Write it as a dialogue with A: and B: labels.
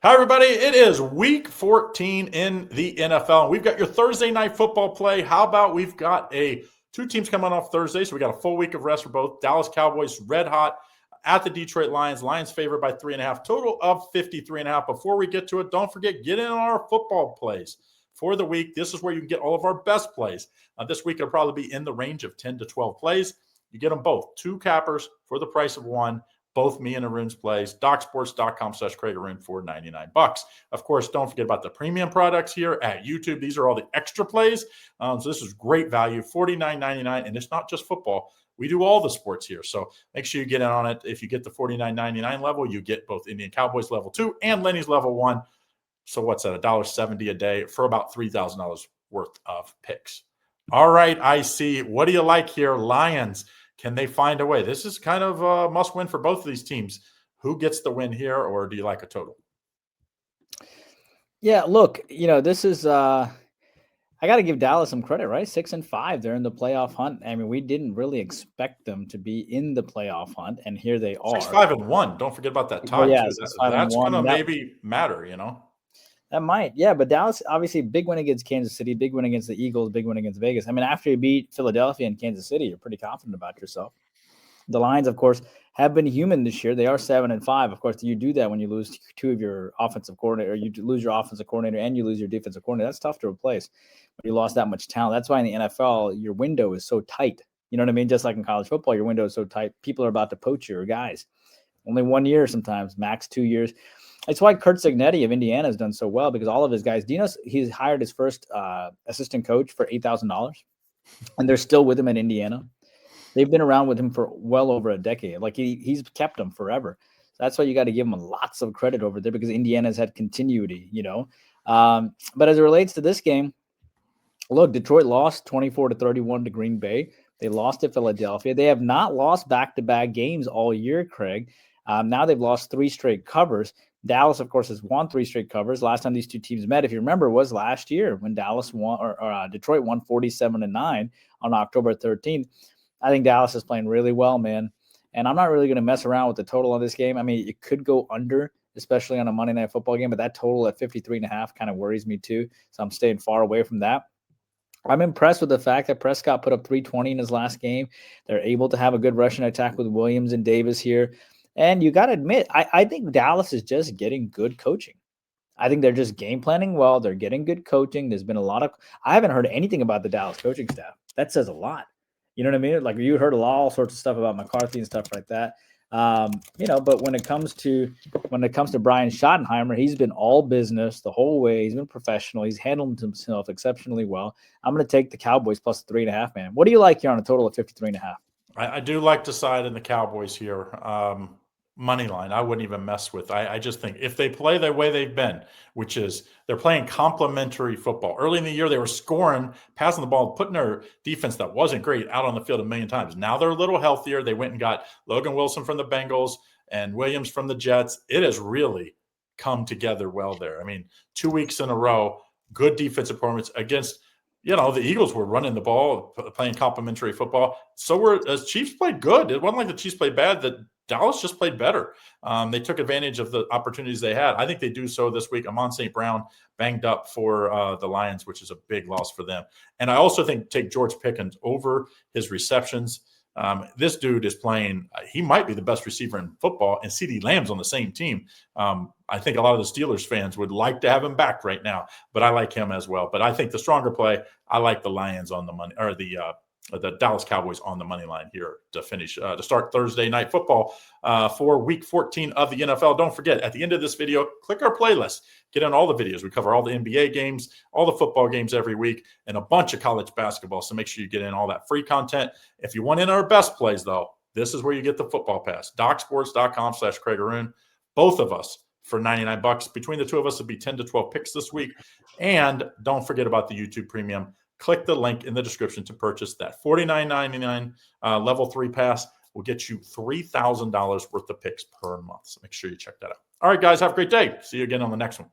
A: Hi, everybody. It is week 14 in the NFL. We've got your Thursday night football play. How about we've got two teams coming off Thursday, so we got a full week of rest for both. Dallas Cowboys red hot at the Detroit Lions. Lions favored by 3.5, total of 53.5. Before we get to it, don't forget, get in on our football plays for the week. This is where you can get all of our best plays. This week, it'll probably be in the range of 10 to 12 plays. You get them both, two cappers for the price of one. Both me and Arun's plays, docsports.com/CraigArun for $99. Of course, don't forget about the premium products here at YouTube. These are all the extra plays. So this is great value, $49.99. And it's not just football. We do all the sports here. So make sure you get in on it. If you get the $49.99 level, you get both Indian Cowboys level 2 and Lenny's level 1. So what's that, $1.70 a day for about $3,000 worth of picks. All right, I see. What do you like here? Lions. Can they find a way? This is kind of a must win for both of these teams. Who gets the win here, or do you like a total?
B: Yeah, look, this is I got to give Dallas some credit, right? 6-5, they're in the playoff hunt. I mean, we didn't really expect them to be in the playoff hunt, and here they are.
A: 6-5-1. Don't forget about that tie.
B: Well, yeah,
A: too. That's going to maybe matter,
B: That might, yeah. But Dallas, obviously, big win against Kansas City, big win against the Eagles, big win against Vegas. I mean, after you beat Philadelphia and Kansas City, you're pretty confident about yourself. The Lions, of course, have been human this year. They are 7-5. Of course, you do that when you lose two of your offensive coordinator, or you lose your offensive coordinator and you lose your defensive coordinator. That's tough to replace when you lost that much talent. That's why in the NFL, your window is so tight. You know what I mean? Just like in college football, your window is so tight. People are about to poach your guys. Only 1 year sometimes, max 2 years. It's why Curt Cignetti of Indiana has done so well, because all of his guys, do you know he's hired his first assistant coach for $8,000, and they're still with him at Indiana. They've been around with him for well over a decade. Like he's kept them forever. So that's why you got to give him lots of credit over there, because Indiana's had continuity, But as it relates to this game, look, Detroit lost 24-31 to Green Bay. They lost to Philadelphia. They have not lost back-to-back games all year, Craig. Now they've lost 3 straight covers. Dallas, of course, has won 3 straight covers. Last time these two teams met, if you remember, was last year when Dallas won, or Detroit won 47-9 on October 13th. I think Dallas is playing really well, man. And I'm not really going to mess around with the total on this game. I mean, it could go under, especially on a Monday Night Football game, but that total at 53.5 kind of worries me too. So I'm staying far away from that. I'm impressed with the fact that Prescott put up 320 in his last game. They're able to have a good rushing attack with Williams and Davis here. And you got to admit, I think Dallas is just getting good coaching. I think they're just game planning well. They're getting good coaching. There's been I haven't heard anything about the Dallas coaching staff. That says a lot. You know what I mean? Like, you heard all sorts of stuff about McCarthy and stuff like that. But when it comes to Brian Schottenheimer, he's been all business the whole way. He's been professional. He's handled himself exceptionally well. I'm going to take the Cowboys plus 3.5, man. What do you like here on a total of 53.5?
A: I do like to side in the Cowboys here. Money line, I wouldn't even mess with. I just think if they play the way they've been, which is they're playing complementary football. Early in the year, they were scoring, passing the ball, putting their defense that wasn't great out on the field a million times. Now they're a little healthier. They went and got Logan Wilson from the Bengals and Williams from the Jets. It has really come together well there. I mean, 2 weeks in a row, good defensive performance against – the Eagles were running the ball, playing complementary football. So Chiefs played good. It wasn't like the Chiefs played bad. The Dallas just played better. They took advantage of the opportunities they had. I think they do so this week. Amon St. Brown banged up for the Lions, which is a big loss for them. And I also think take George Pickens over his receptions. This dude is playing – he might be the best receiver in football, and CeeDee Lamb's on the same team. I think a lot of the Steelers fans would like to have him back right now, but I like him as well. But I think the stronger play, I like the Lions on the money, or the Dallas Cowboys on the money line here to finish, to start Thursday night football for week 14 of the NFL. Don't forget, at the end of this video, click our playlist. Get on all the videos. We cover all the NBA games, all the football games every week, and a bunch of college basketball. So make sure you get in all that free content. If you want in our best plays, though, this is where you get the football pass. docsports.com/CraigArun. Both of us for $99. Between the two of us, it'll be 10 to 12 picks this week. And don't forget about the YouTube Premium. Click the link in the description to purchase that $49.99 level 3 pass. Will get you $3,000 worth of picks per month. So make sure you check that out. All right, guys, have a great day. See you again on the next one.